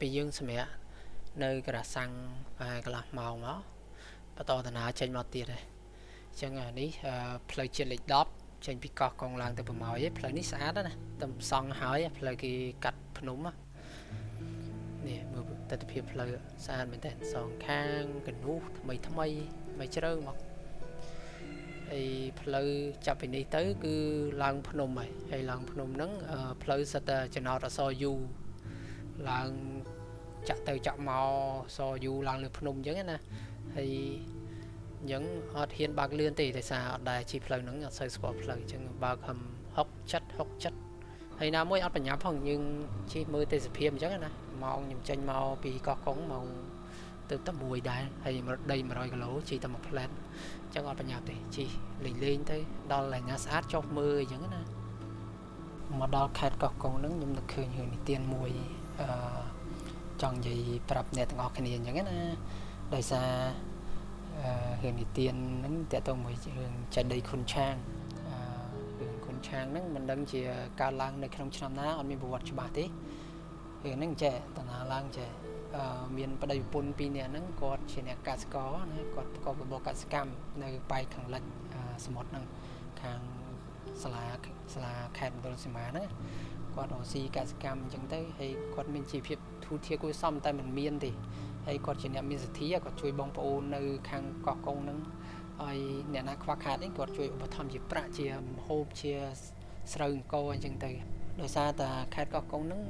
ពីយើងសម្រាប់នៅកណ្ដាសាំងកន្លះម៉ោងមកបន្តដំណើរចេញមកទៀតហើយអញ្ចឹងនេះផ្លូវជាតិលេខ10ចេញពីកោះកុងឡើងទៅប្រម៉ោយផ្លូវនេះស្អាតណាស់តែសង់ហើយផ្លូវគេកាត់ភ្នំនេះមើលទស្សនភាពផ្លូវស្អាតមែនតើសងខាងកណ្ដុះថ្មីមិនជ្រៅមកហើយផ្លូវចាប់ពីនេះទៅគឺឡើងភ្នំហើយឡើងភ្នំហ្នឹងផ្លូវសិតតែចំណោតអសយូឡើងចាក់ទៅចាក់មកសយូឡើងលើភ្នំអញ្ចឹងណាហើយអញ្ចឹងអត់ហ៊ានបើកលឿនទេដោយសារអត់ដែរជិះផ្លូវហ្នឹងអត់សូវស្គាល់ផ្លូវអញ្ចឹងបើកហឹម60ហើយណាមួយអត់បញ្ញាប់ផងយើងជិះមើលទេសភាពអញ្ចឹងណាម៉ោងខ្ញុំចេញមកពីកោះកុងម៉ោងទៅតែមួយដែរហើយដី100គីឡូជិះតែមួយផ្លែតអញ្ចឹងអត់បញ្ញាប់ទេជិះលេងទៅដល់ឯណាស្អាតចុះមើលអញ្ចឹងណាមកដល់ខេត្តកោះកុងហ្នឹងខ្ញុំនឹកឃើញរឿងនិទានមួយចង់និយាយប្រាប់អ្នកទាំងអស់គ្នាអញ្ចឹងណាដោយសាររឿងនិទានហ្នឹងតើតើមួយរឿងចេតិយខុនឆាងរឿងខុនឆាងហ្នឹងមិនដឹងជាកើតឡើងនៅក្នុងឆ្នាំណាអត់មានប្រវត្តិច្បាស់ទេរឿងហ្នឹងចេះតាណាឡើងចេះមានប្តីប្រពន្ធ2នាក់ហ្នឹងគាត់ជាអ្នកកសិករណាគាត់ប្រកបរបរកសិកម្មនៅប៉ែកខាងលិចសមុទ្រហ្នឹងខាងសាលាខេត្តមណ្ឌលសីមាហ្នឹងគាត់រកស៊ីកសិកម្មអញ្ចឹងទៅហើយគាត់មានជីវភាពធូរធារគួរសមតែមិនមានទេហើយគាត់ជាអ្នកមានសទ្ធាគាត់ជួយបងប្អូននៅខាងកោះកុងហ្នឹងហើយអ្នកណាខ្វះខាតនេះគាត់ជួយឧបត្ថម្ភជាប្រាក់ជាម្ហូបជាស្រូវអង្គអញ្ចឹងទៅដោយសារតែខេត្តកោះកុងហ្នឹង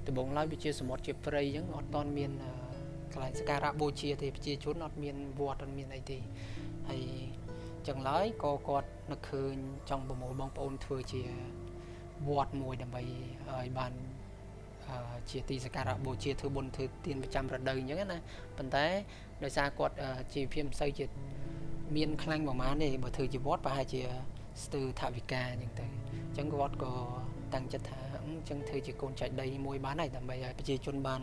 ដំបងឡើយវាជាសមុទ្រជាព្រៃអញ្ចឹងអត់ទាន់មានកន្លែងសក្ការៈបូជាទេប្រជាជនអត់មានវត្តអត់មានអីទេហើយចឹងឡើយក៏គាត់នឹកឃើញចង់ប្រមូលបងប្អូនធ្វើជាវត្តមួយដើម្បីឲ្យបានជាទីសក្ការៈបូជាធ្វើបុណ្យធ្វើទានប្រចាំរដូវអញ្ចឹងណាប៉ុន្តែដោយសារគាត់ជីវភាពមិនសូវជាមានខ្លាំងប្រហែលទេបើធ្វើជាវត្តប្រហែលជាស្ទើរថវិកាអញ្ចឹងទៅអញ្ចឹងគាត់ក៏តាំងចិត្តថាអញ្ចឹងធ្វើជាកូនចែកដីមួយបានហើយដើម្បីឲ្យប្រជាជនបាន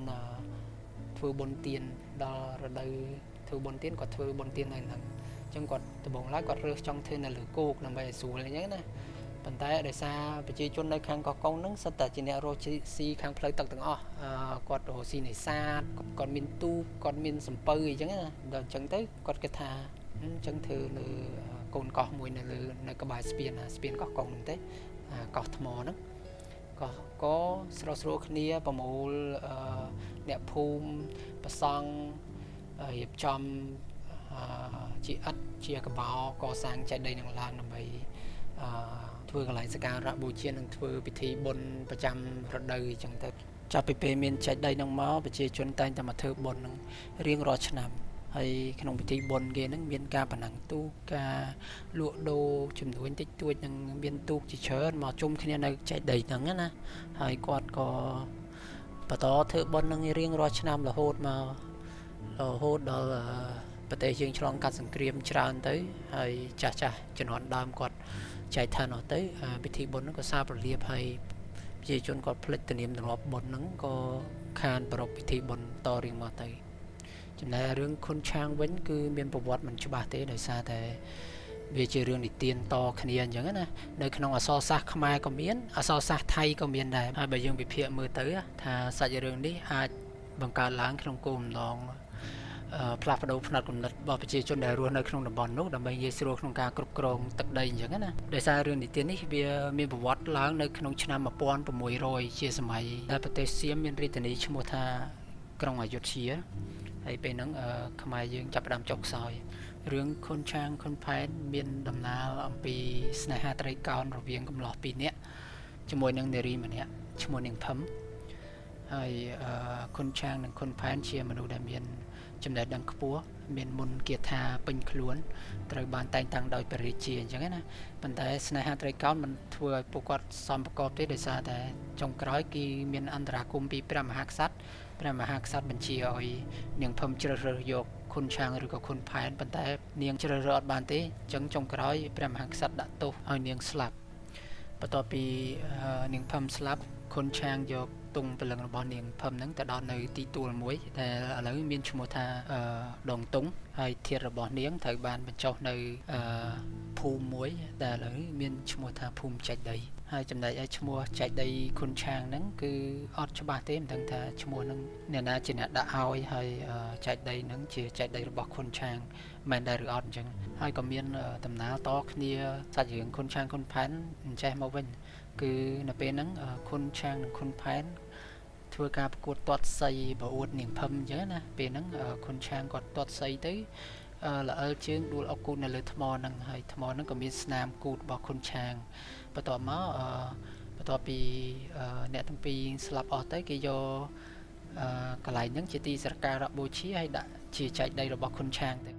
ធ្វើបុណ្យទានដល់រដូវធ្វើបុណ្យទានគាត់ធ្វើបុណ្យទាននៅហ្នឹងអញ្ចឹងគាត់ដំបងឡើយគាត់រើសចង់ធ្វើនៅលើគោកដើម្បីឲ្យស្រួលអញ្ចឹងណាប៉ុន្តែដោយសារប្រជាជននៅខាងកោះកុងហ្នឹងសិតតែជាអ្នករកស៊ីខាងផ្លូវទឹកទាំងអស់គាត់រកស៊ីនេសាទគាត់មានទូកគាត់មានសំពៅអីចឹងណាដល់អញ្ចឹងទៅគាត់គិតថាអញ្ចឹងធ្វើលើកូនកោះមួយនៅលើនៅក្បែរស្ពានកោះកុងហ្នឹងទេកោះថ្មហ្នឹងក៏ស្រួលគ្នាប្រមូលអ្នកភូមិប្រសង់រៀបចំជាឥដ្ឋជាកបោកសាងចេតិយនឹងឡើងដើម្បីធ្វើកន្លែងសក្ការៈបូជានិងធ្វើពិធីបុណ្យប្រចាំរដូវអញ្ចឹងទៅចាប់ពីពេលមានចេតិយនឹងមកប្រជាជនតែងតែមកធ្វើបុណ្យនឹងរៀងរាល់ឆ្នាំហើយក្នុងពិធីបុណ្យគេនឹងមានការប្រណាំងទូកការលក់ដូរចំនួនតិចតួចនឹងមានទូកជាច្រើនមកជុំគ្នានៅចេតិយហ្នឹងណាហើយគាត់ក៏បន្តធ្វើបុណ្យនឹងរៀងរាល់ឆ្នាំរហូតដល់ប្រទេសយើងឆ្លងកាត់សង្គ្រាមច្រើនទៅហើយចាស់ជំនាន់ដើមគាត់ចែកឋានអស់ទៅពិធីបុណ្យហ្នឹងក៏សាបរលាបហើយប្រជាជនគាត់ភ្លេចទំនៀមទម្លាប់បុណ្យហ្នឹងក៏ខានប្រពៃពិធីបុណ្យតរៀងមកទៅចំណែករឿងខុនឆាងវិញគឺមានប្រវត្តិមិនច្បាស់ទេដោយសារតែវាជារឿងនិទានតគ្នាអញ្ចឹងណានៅក្នុងអក្សរសាស្ត្រខ្មែរក៏មានអក្សរសាស្ត្រថៃក៏មានដែរហើយបើយើងវិភាគមើលទៅថាសាច់រឿងនេះអាចបង្កើតឡើងក្នុងគោលបំណងផ្លាស់ប្ដូរផ្នត់គំនិតរបស់ប្រជាជនដែលរស់នៅក្នុងតំបន់នោះដើម្បីងាយស្រួលក្នុងការគ្រប់គ្រងទឹកដីអញ្ចឹងណាដោយសាររឿងនិទាននេះវាមានប្រវត្តិឡើងនៅក្នុងឆ្នាំ1600ជាសម័យដែលប្រទេសសៀមមានរាជធានីឈ្មោះថាក្រុងអយុធ្យាហើយពេលហ្នឹងខ្មែរយើងចាប់ផ្ដើមចុះខ្សោយរឿងខុនឆាងខុនផែនមានដំណើរអំពីស្នេហាត្រីកោណរវាងកំឡោះ2នាក់ជាមួយនឹងនារីម្នាក់ឈ្មោះនាងភឹមហើយខុនឆាងនិងខុនផែនជាមនុស្សដែលមានចំណេះដឹងខ្ពស់មានមុនគាថាពេញខ្លួនត្រូវបានតែងតាំងដោយព្រះរាជាអញ្ចឹងណាប៉ុន្តែស្នេហាត្រីកោណមិនធ្វើឲ្យពួកគាត់សំប្រកបទេដោយសារតែចុងក្រោយគឺមានអន្តរាគមពីព្រះមហាក្សត្របញ្ជាឲ្យនាងភឹមជ្រើសរើសយកខុនឆាងឬក៏ខុនផែនប៉ុន្តែនាងជ្រើសរើសអត់បានទេអញ្ចឹងចុងក្រោយព្រះមហាក្សត្រដាក់ទោសឲ្យនាងស្លាប់បន្ទាប់ពីនាងភឹមស្លាប់ខុនឆាងយកទង់ពលឹងរបស់នាងភឹមហ្នឹងទៅដល់នៅទីទួលមួយដែលឥឡូវមានឈ្មោះថាដងតុងហើយធាតុរបស់នាងត្រូវបានបញ្ចុះនៅភូមិមួយដែលឥឡូវមានឈ្មោះថាភូមិចេតិយ ហើយចំណែកឲ្យឈ្មោះចែកដីគុនឆាងហ្នឹងគឺអត់ច្បាស់ទេមិនដឹងថាឈ្មោះហ្នឹងអ្នកណាជាអ្នកដាក់ឲ្យហើយចែកដីហ្នឹងជាចែកដីរបស់គុនឆាងមែនដែរឬអត់អញ្ចឹងហើយក៏មានដំណើរតគ្នាសាច់រឿងគុនឆាងគុនផែនអញ្ចេះមកវិញគឺនៅពេលហ្នឹងគុនឆាងនិងគុនផែនធ្វើការប្រកួតទាត់សីប្រអួតនាងភឹមអញ្ចឹងណាពេលហ្នឹងគុនឆាងគាត់ទាត់សីទៅល្អិលជើងដួលអុកគូតនៅលើថ្មហ្នឹងហើយថ្មហ្នឹងក៏មានស្នាមគូតរបស់គុនឆាងបន្ទាប់មកបន្ទាប់ពីអ្នកទាំងពីរស្លាប់អស់ទៅគេយកកន្លែងហ្នឹងជាទីសក្ការៈបូជាហើយដាក់ជាចែកដីរបស់គុនឆាងទៅឥ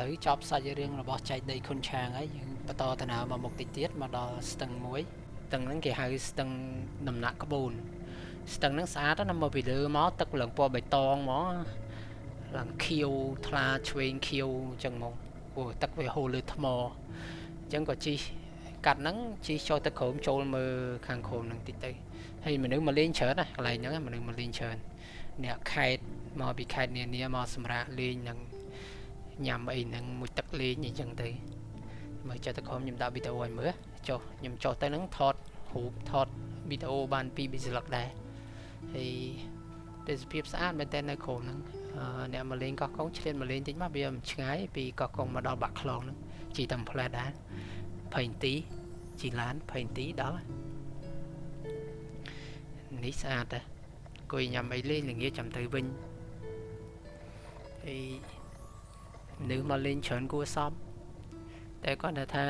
ឡូវចប់សាច់រឿងរបស់ចែកដីគុនឆាងហើយយើងបន្តដំណើរមកមុខតិចទៀតមកដល់ស្ទឹងមួយស្ទឹងហ្នឹងគេហៅស្ទឹងដំណាក់ក្បូនស្ទឹងហ្នឹងស្អាតណាស់មកពីលើមកទឹកឡើងពណ៌បៃតងមកឡើងខៀវថ្លាឆ្វេងខៀវអញ្ចឹងមកអូទឹកវាហូរលើថ្មអញ្ចឹងក៏ជីកាត់ហ្នឹងជីចូលទៅក្រោមចូលមើលខាងក្រោមហ្នឹងតិចទៅហើយមនុស្សមកលេងច្រើនណាកន្លែងហ្នឹងមនុស្សមកលេងច្រើនអ្នកខេតមកពីខេតនានាមកសម្រាប់លេងហ្នឹងញ៉ាំអីហ្នឹងមួយទឹកលេងអញ្ចឹងទៅមើលចុះទៅក្រោមខ្ញុំដាក់វីដេអូឲ្យមើលចុះខ្ញុំចុះទៅហ្នឹងថតរូបថតវីដេអូបាន2 3 ស្លឹកដែរហើយទេសភាពស្អាតមែនតើនៅក្រោមហ្នឹងអ្នកមកលេងកោះកុងឆ្លៀនមកលេងតិចមកវាមិនឆ្ងាយពីកោះកុងមកដល់បាក់ខ្លងហ្នឹងជីតាមផ្លែដែរ20 នាទីជីឡាន20 នាទីដល់នេះស្អាតដែរអង្គុយញ៉ាំអីលេងល្ងាចចាំទៅវិញហើយនៅមកលេងច្រើនគួរសមតែគាត់ថា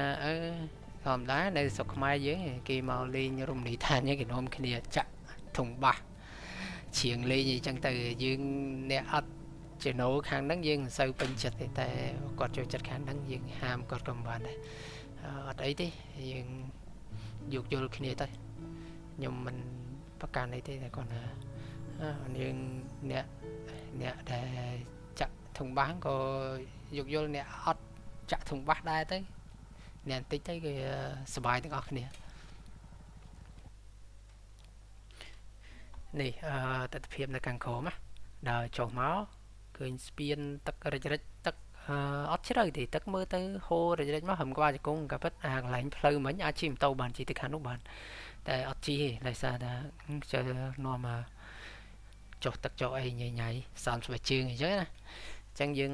ធម្មតានៅស្រុកខ្មែរយើងគេមកលេងរមណីយដ្ឋានហ្នឹងគេនាំគ្នាចាក់ធុងបាសជ្រៀងលេងអីចឹងទៅយើងអ្នកអត់ចំណូលខាងហ្នឹងយើងមិនសូវពេញចិត្តទេតែគាត់ចូលចិត្តខាងហ្នឹងយើងហាមគាត់ក៏មិនបានដែរអត់អីទេយើងយោគយល់គ្នាទៅខ្ញុំមិនប្រកាន់អីទេតែគាត់ថាយើងអ្នកដែលចាក់ធុងបាសក៏យោគយល់អ្នកអត់ចាក់ធុងបាសដែរទៅអ្នកបន្តិចទៅគេសុបាយទាំងអស់គ្នានេះទស្សនភាពនៅខាងក្រោមណាដើរចុះមកឃើញស្ពានទឹករិចទឹកអត់ជ្រៅទេទឹកមើលទៅហូររិចមកហឹមក្បាលជង្គង់ក៏ពិតកន្លែងផ្លូវមិញអាចជិះម៉ូតូបានជិះទៅខាងនោះបានតែអត់ជិះទេដោយសារថាជើនាំមកចុះទឹកចុះអីញ៉ៃសំស្បែកជើងអញ្ចឹងណាអញ្ចឹងយើង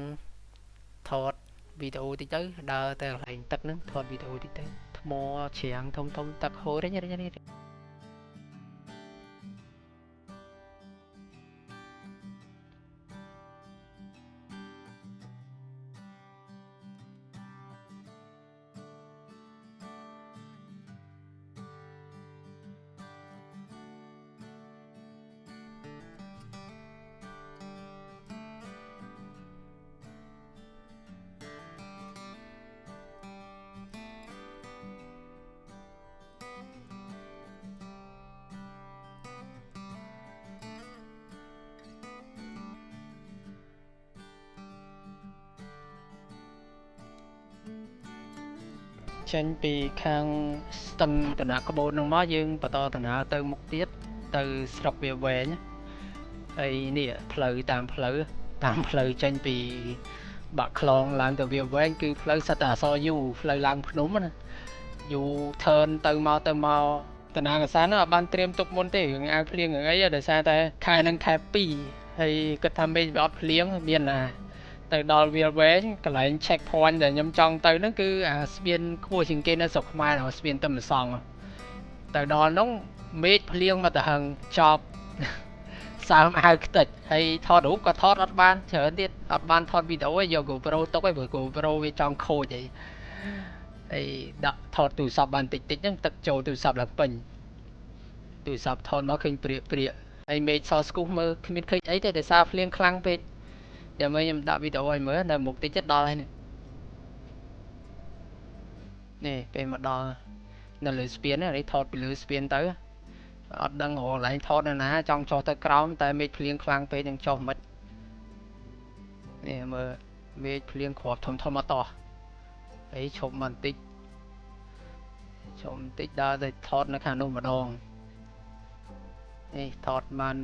ថតវីដេអូតិចទៅដើរទៅកន្លែងទឹកហ្នឹងថតវីដេអូតិចទៅថ្មច្រាំងធំទឹកហូររិចចេញពីខាងស្ទឹងដំណាក់ក្បូនហ្នឹងមកយើងបន្តដំណើរទៅមុខទៀតទៅស្រុកវាវែងហើយនេះផ្លូវតាមផ្លូវចេញពីបាក់ខ្លងឡើងទៅវាវែងគឺផ្លូវសិតតែអសរយូផ្លូវឡើងភ្នំណាយូថឺនទៅមកតាណាកសានអត់បានត្រៀមទុកមុនទេរឿងអាវភ្លៀងរឿងអីដោយសារតែខែហ្នឹងខែ2ហើយគិតថាមេឃវាអត់ភ្លៀងមានណាទៅដល់វាលវែងកន្លែង check point ដែលខ្ញុំចង់ទៅហ្នឹងគឺអាស្ពានខ្ពស់ជាងគេនៅស្រុកខ្មែរស្ពានទឹមសង់ទៅដល់ហ្នឹងមេឃភ្លៀងមកទៅហឹងចប់សើមអាវខ្ទេចហើយថតរូបក៏ថតអត់បានច្រើនទៀតអត់បានថតវីដេអូឯងយក GoPro ទុកឯងព្រោះ GoPro វាចង់ខូចឯងហើយដាក់ថតទូរស័ព្ទបានតិចហ្នឹងទឹកចូលទូរស័ព្ទឡើងពេញទូរស័ព្ទថតមកឃើញព្រាកហើយមេឃសស្គុះមើលគ្មានឃើញអីទេដោយសារភ្លៀងខ្លាំងពេកចាំមើលខ្ញុំដាក់វីដេអូឲ្យមើលនៅមុខតិចទៀតដល់ហើយនេះពេលមកដល់នៅលើស្ពាននេះថតពីលើស្ពានទៅអត់ដឹងកន្លែងថតនៅណាចង់ចុះទៅក្រោមតែមេឃភ្លៀងខ្លាំងពេកនឹងចុះមិននេះមើលមេឃភ្លៀងគ្រាប់ធំអត់តោះហើយឈប់បន្តិចដើរទៅថតនៅខាងនោះម្ដងនេះថតបាន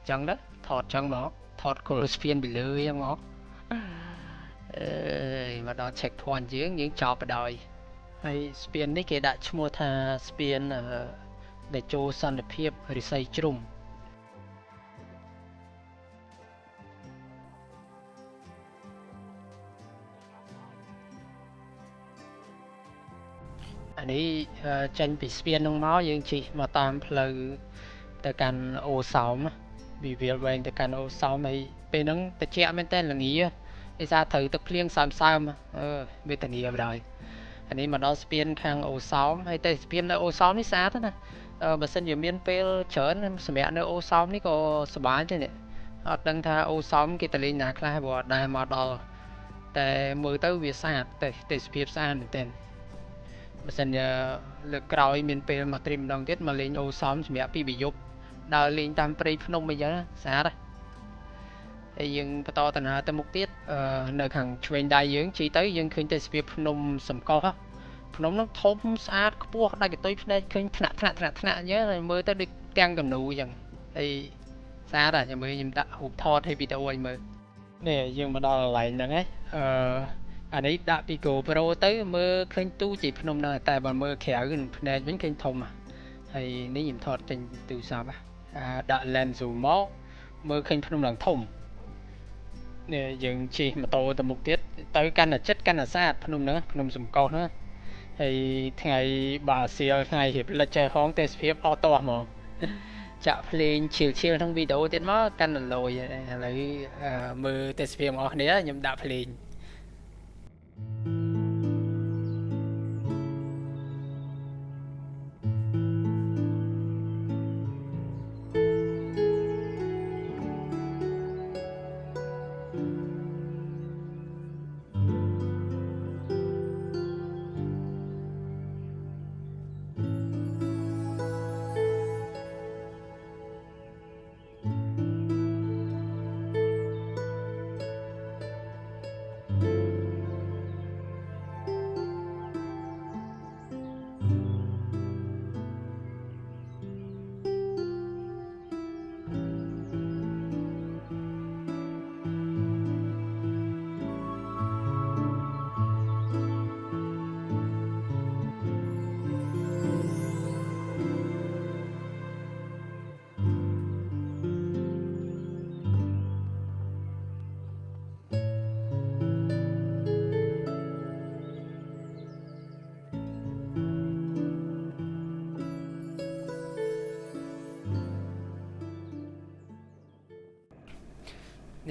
ចឹងទៅថតចឹងមកថតគល់ស្ពានពីលើហ្នឹងមកមកដល់ check point យើងចប់បដ ாய் ហើយស្ពាននេះគេដាក់ឈ្មោះថាស្ពានដែលចូលសន្តិភាពរិស័យជ្រុំអានេះចេញពីស្ពាននោះមកយើងជិះមកតាមផ្លូវទៅកាន់អូសោមពីវាលវែងទៅកាន់អូសោមហើយពេលហ្នឹងតិចមែនតើល្ងាឯសារត្រូវទឹកភ្លៀងសើមវេទនាបណ្ដោយអានេះមកដល់ស្ពានខាងអូសោមហើយតែស្ពាននៅអូសោមនេះស្អាតណាបើសិនជាមានពេលច្រើនសម្រាប់នៅអូសោមនេះក៏សប្បាយទេនេះអត់ដឹងថាអូសោមគេតលេងណាខ្លះព្រោះអត់ដែរមកដល់តែមើលទៅវាស្អាតតែទេសភាពស្អាតមែនតើបើសិនជាលើកក្រោយមានពេលមកត្រៀមម្ដងទៀតមកលេងអូសោមសម្រាប់ពីប្រយុទ្ធដើរលេងតាមព្រៃភ្នំអីចឹងស្អាតហើយយើងបន្តដំណើរទៅមុខទៀតនៅខាងឆ្វេងដៃយើងជិះទៅយើងឃើញទេសភាពភ្នំសំកុសភ្នំនោះធំស្អាតខ្ពស់ដាច់កតុយភ្នែកឃើញថ្នាក់អញ្ចឹងមើលទៅដូចទាំងគំនូអញ្ចឹងហើយស្អាតខ្ញុំមើលខ្ញុំដាក់រូបថតឲ្យវីដេអូឲ្យមើលនេះយើងមកដល់កន្លែងហ្នឹងហើយអានេះដាក់ពី GoPro ទៅមើលឃើញទូជាភ្នំហ្នឹងតែបើមើលក្រៅភ្នែកវិញឃើញធំហើយនេះខ្ញុំថតចេញទូរស័ព្ទដាក់ lens zoom មកមើលឃើញភ្នំឡើងធំនេះយើងជិះម៉ូតូទៅមុខទៀតទៅកាន់តែចិត្តកាន់តែស្អាតភ្នំហ្នឹងភ្នំសំកុសហ្នឹងហើយថ្ងៃបាសៀលថ្ងៃរៀបលិចចេះហងទេសភាពអត់តោះហ្មងចាក់ភ្លេងឈៀលក្នុងវីដេអូទៀតមកកាន់តែលយឥឡូវមើលទេសភាពរបស់គ្នាខ្ញុំដាក់ភ្លេង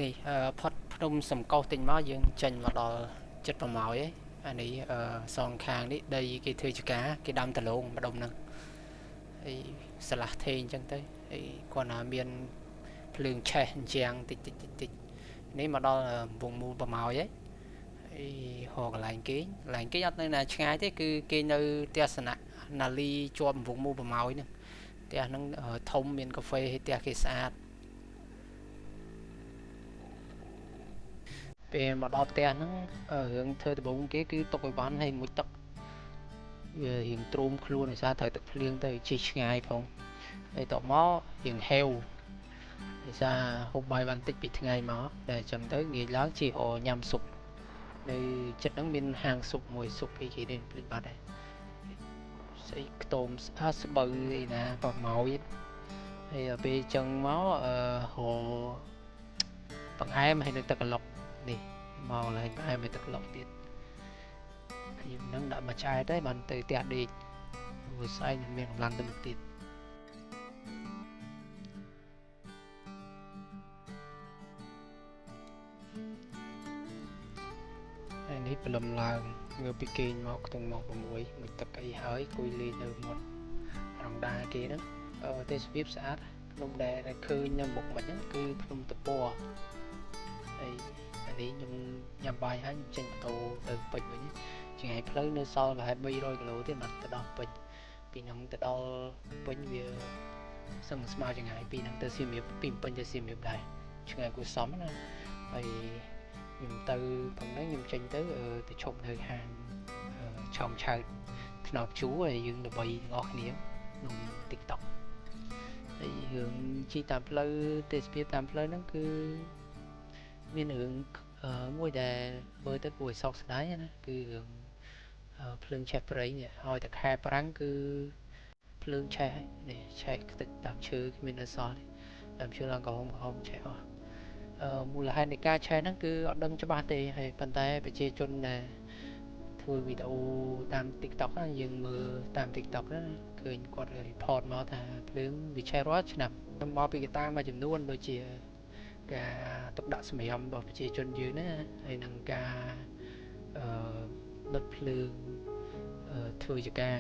នេះផុតភ្នំសំកុសតិចមកយើងចេញមកដល់ចិត្តប្រម៉ោយឯអានេះសងខាងនេះដីគេធ្វើចការគេដាំដលងម្ដុំហ្នឹងហើយស្លាស់ថេអញ្ចឹងទៅហើយគាត់ណាមានភ្លើងឆេះអញ្ចឹងតិចនេះមកដល់វងមូលប្រម៉ោយឯហើយហោកន្លែងគេអត់នៅណាឆ្ងាយទេគឺគេនៅទស្សនៈណាលីជាប់វងមូលប្រម៉ោយហ្នឹងផ្ទះហ្នឹងធំមានកាហ្វេហើយផ្ទះគេស្អាតពេលមកដល់ផ្ទះហ្នឹងរឿងធ្វើដំបូងគេគឺទុកឲ្យបានហើយមួយទឹកវារៀងទ្រូមខ្លួនដោយសារត្រូវទឹកភ្លៀងទៅជិះឆ្ងាយផងហើយតមករៀងហេវដោយសារហូបបាយបានតិចពីថ្ងៃមកតែអញ្ចឹងទៅងាយឡើងជិះញ៉ាំស៊ុបនៅចិត្តហ្នឹងមានហាងស៊ុបមួយស៊ុបអីគេនេះភ្លេចបាត់ហើយស្អីខ្ទមស្បូវអីណាប្រម៉ោយហើយពេលអញ្ចឹងមករបង្អែមហើយនៅទឹកកន្លុកនេះមកឡើងផ្អែមទឹកឡុកទៀតខ្ញុំនឹងដាក់មួយឆ្អែតទៅបានទៅផ្ទះដេកព្រោះស្អែកមានកម្លាំងទៅមុខទៀតហើយនេះព្រលឹមឡើងងើបពីគេងមកខ្ទង់មក6មួយទឹកអីហើយគួយលេងនៅមាត់រងដាគេហ្នឹងទេសភាពស្អាតភ្នំដែលឃើញនៅមុខមិញហ្នឹងគឺភ្នំតពណ៌ហើយនេះខ្ញុំញ៉ាំបាយហើយខ្ញុំចេញម៉ូតូទៅពេជ្រវិញឆ្ងាយផ្លូវនៅសល់ប្រហែល300គីឡូទៀតបានទៅដល់ពេជ្រពីហ្នឹងទៅដល់ពេជ្រវាសឹងស្មើឆ្ងាយពីហ្នឹងទៅសៀមរាបពីពេជ្រទៅសៀមរាបដែរឆ្ងាយគួរសមណាហើយខ្ញុំទៅប៉ុណ្ណឹងខ្ញុំចេញទៅឈប់នៅហាងឆោមឆៅថ្នោតជូរហើយយើងដើម្បីទាំងអស់គ្នាក្នុង TikTok ហើយរឿងជិះតាមផ្លូវទេសភាពតាមផ្លូវហ្នឹងគឺមានរឿងមួយដែលមើលទៅគួរឲ្យសោកស្ដាយណាគឺរឿង ភ្លើងឆេះព្រៃនេះហើយតែខែប្រាំងគឺភ្លើងឆេះនេះឆេះតិចតាមឈើគ្មានអសល់តាមឈើឡើងក្រហមឆេះអស់មូលហេតុនៃការឆេះហ្នឹងគឺអត់ដឹងច្បាស់ទេហើយប៉ុន្តែប្រជាជនដែលធ្វើវីដេអូតាម TikTok ហ្នឹងយើងមើលតាម TikTok ហ្នឹងឃើញគាត់ report មកថាភ្លើងវាឆេះរាល់ឆ្នាំមកពីកត្តាមួយចំនួនដូចជាការទុកដាក់សម្រាមរបស់ប្រជាជនយើងណាហើយនឹងការដុតភ្លើងធ្វើជាការ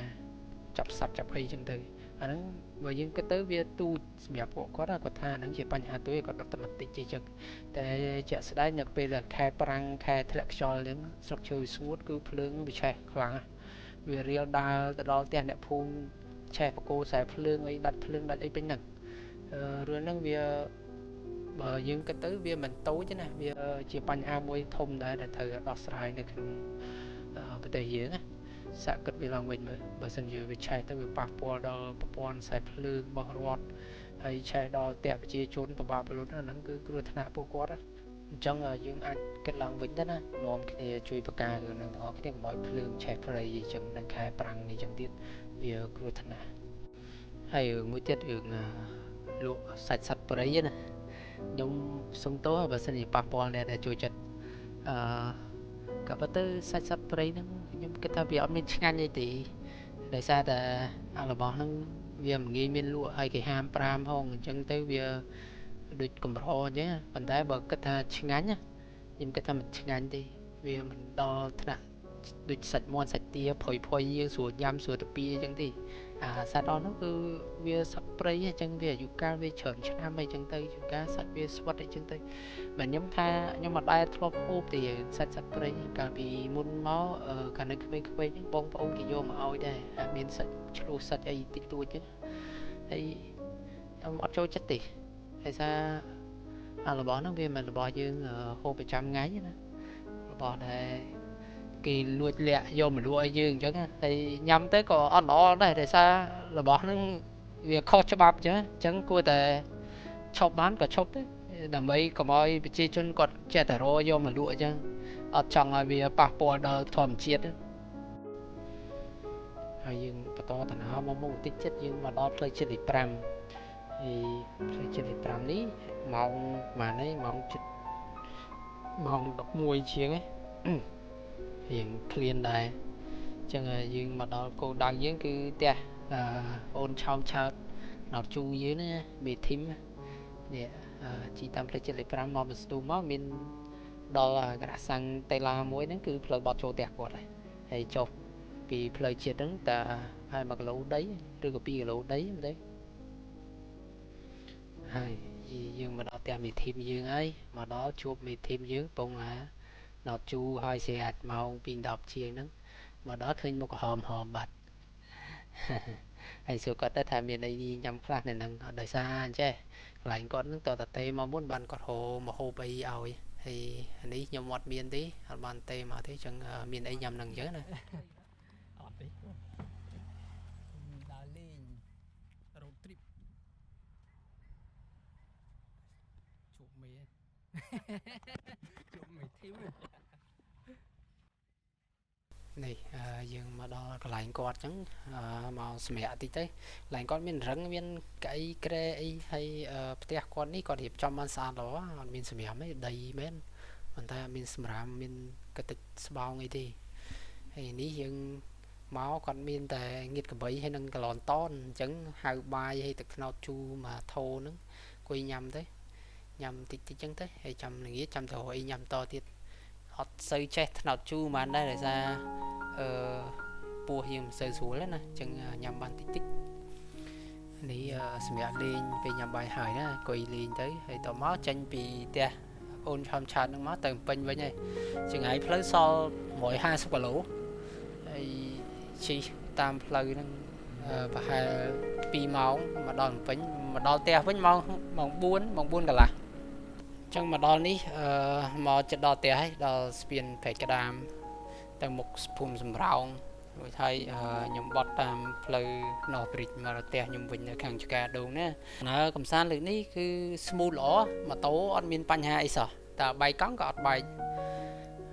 ចាប់សត្វចាប់អីចឹងទៅអាហ្នឹងបើយើងគិតទៅវាទូចសម្រាប់ពួកគាត់គាត់ថាហ្នឹងជាបញ្ហាទូចគាត់ដុតតែបន្តិចទេចឹងតែជាក់ស្ដែងនៅពេលដែលខែប្រាំងខែធ្លាក់ខ្យល់ហ្នឹងស្លឹកឈើវាស្ងួតគឺភ្លើងវាឆេះខ្លាំងវារៀលដើរទៅដល់ផ្ទះអ្នកភូមិឆេះបកគោខ្សែភ្លើងអីដាច់ភ្លើងដាច់អីពេញហ្នឹងរឿងហ្នឹងវាបើយើងគិតទៅវាមិនតូចទេណាវាជាបញ្ហាមួយធំដែរដែលត្រូវដោះស្រាយនៅក្នុងប្រទេសយើងណាសាកគិតវាឡើងវិញមើលបើសិនជាវាឆេះទៅវាប៉ះពាល់ដល់ប្រព័ន្ធខ្សែភ្លើងរបស់រដ្ឋហើយឆេះដល់ផ្ទះប្រជាជនប្របាប្រលុតហ្នឹងគឺគ្រោះថ្នាក់ពួកគាត់អញ្ចឹងយើងអាចគិតឡើងវិញទៅណានាំគ្នាជួយបង្ការរឿងហ្នឹងទាំងអស់គ្នាកុំឲ្យភ្លើងឆេះព្រៃអញ្ចឹងនៅខែប្រាំងនេះអញ្ចឹងទៀតវាគ្រោះថ្នាក់ហើយមួយទៀតរឿងលក់សាច់សត្វព្រៃណាខ្ញុំសុំទោសបើសិនជាប៉ះពាល់អ្នកដែលជួយចិត្តក៏ប៉ុន្តែសាច់សត្វព្រៃហ្នឹងខ្ញុំគិតថាវាអត់មានឆ្ងាញ់អីទេដោយសារតែរបស់ហ្នឹងវាមិនងាយមានលក់ហើយគេហាមប្រាមផងអញ្ចឹងទៅវាដូចកម្រអញ្ចឹងប៉ុន្តែបើគិតថាឆ្ងាញ់ខ្ញុំគិតថាមិនឆ្ងាញ់ទេវាមិនដល់ថ្នាក់ដូចសាច់មាន់សាច់ទាផុយយើងស្រួលញ៉ាំស្រួលទៅពីអញ្ចឹងទេសត្វអស់ហ្នឹងគឺវាសត្វព្រៃអញ្ចឹងវាអាយុកាលវាច្រើនឆ្នាំអីចឹងទៅជាងការសាច់វាស្វិតអីចឹងទៅបើខ្ញុំថាខ្ញុំអត់ដែរធ្លាប់ហូបទេសាច់ព្រៃកាលពីមុនមកកាលនៅក្មេងៗហ្នឹងបងប្អូនគេយកមកឲ្យដែរមានសាច់ឆ្លោះសាច់អីតិចតួចហ្នឹងហើយខ្ញុំអត់ចូលចិត្តទេហើយសាររបស់ហ្នឹងវាមិនរបស់យើងហូបប្រចាំថ្ងៃណារបស់ដែលគេលួចលាក់យកមកលក់ឲ្យយើងអញ្ចឹងហើយញ៉ាំទៅក៏អត់ល្អដែរដោយសាររបស់ហ្នឹងវាខុសច្បាប់អញ្ចឹងគួរតែឈប់បានក៏ឈប់ទៅដើម្បីកុំឲ្យប្រជាជនគាត់ចេះតែរយកមកលក់អញ្ចឹងអត់ចង់ឲ្យវាប៉ះពាល់ដល់ធម្មជាតិហើយយើងបន្តដំណើរមកបន្តិចទៀតយើងមកដល់ផ្លូវជាតិលេខ5ហើយផ្លូវជាតិលេខ5នេះម៉ោងប៉ុន្មានហើយម៉ោង11ជាងហ្នឹងរៀងឃ្លានដែរអញ្ចឹងយើងមកដល់គោលដៅយើងគឺផ្ទះអូនឆោមឆើតណោតជូយើងណាមេធីមនេះជីតាមផ្លូវជាតិលេខ5មកស្ទូមកមានដល់កណ្ដាសាំងតេឡាមួយហ្នឹងគឺផ្លូវបត់ចូលផ្ទះគាត់ហើយចុះពីផ្លូវជាតិហ្នឹងតែហើយ1គីឡូដីឬក៏2គីឡូដីទេហើយយើងមកដល់ផ្ទះមេធីមយើងហើយមកដល់ជួបមេធីមយើងពងណោតជូហើយស្រាច់ម៉ោង 2:10 ជាងហ្នឹងមកដល់ឃើញមុខហមបាត់ហើយសួរគាត់ទៅថាមានអីញ៉ាំខ្លះនៅហ្នឹងដោយសារអញ្ចេះកន្លែងគាត់ហ្នឹងតតេមកមុនបានគាត់ហៅមកហូបអីឲ្យហើយនេះខ្ញុំអត់មានទេអត់បានទេមកទេអញ្ចឹងមានអីញ៉ាំនឹងអញ្ចឹងណាអត់ទេដើរលេងរោដទ្រីបជួបមេជួបមេធីមនេះយើងមកដល់កន្លែងគាត់អញ្ចឹងមកសម្រាប់តិចទៅកន្លែងគាត់មានរឹងមានកៅអីក្រែអីហើយផ្ទះគាត់នេះគាត់រៀបចំបានស្អាតល្អអត់មានសម្រាប់ទេដីមែនប៉ុន្តែអត់មានសម្រាប់មានកតិចស្បោងអីទេហើយនេះយើងមកគាត់មានតែងៀតកបីហើយនឹងកន្លនតនអញ្ចឹងហៅបាយហើយទឹកត្នោតជូរមកធោហ្នឹងគួយញ៉ាំទៅញ៉ាំតិចអញ្ចឹងទៅហើយចាំល្ងាចចាំទៅរកអីញ៉ាំតទៀតអត់សូវចេះត្នោតជូរបានដែរដោយសារពោះយើងមិនសូវស្រួលណាអញ្ចឹងញ៉ាំបានតិចនេះសម្រាប់លេងពេលញ៉ាំបាយហើយណាអង្គុយលេងទៅហើយតមកចេញពីផ្ទះអូនឆោមឆាតហ្នឹងមកទៅពេញវិញហើយចង្អែផ្លូវសល់150គីឡូហើយជិះតាមផ្លូវហ្នឹងប្រហែល2ម៉ោងមកដល់ពេញមកដល់ផ្ទះវិញម៉ោង4កន្លះចឹងមកដល់នេះមកជិតដល់ផ្ទះហើយដល់ស្ពានព្រែកក្តាមទៅមុខភូមិសំរោងរួចហើយខ្ញុំបត់តាមផ្លូវណោះព្រិចមកដល់ផ្ទះខ្ញុំវិញនៅខាងចកាដូងណាកំសាន្តលើកនេះគឺ smooth ល្អម៉ូតូអត់មានបញ្ហាអីសោះតែបែកកង់ក៏អត់បែក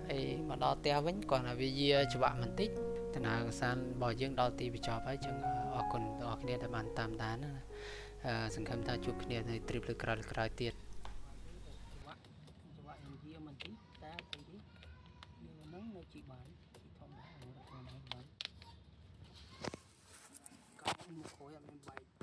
ហើយមកដល់ផ្ទះវិញគាត់ថាវាយាច្បាក់បន្តិច តំណាងកម្សាន្តរបស់យើងដល់ទីបញ្ចប់ហើយចឹងអរគុណដល់អ្នកគ្នាដែលបានតាមដានណាសង្ឃឹមថាជួបគ្នានៅទ្រីបលើក្រោយទៀតច្បាក់យាមបន្តិចតែទៅទីយើងនឹងនៅជីបានជីធម្មតារបស់ខ្លួនឯងបានក៏មកគួយអត់មានបែក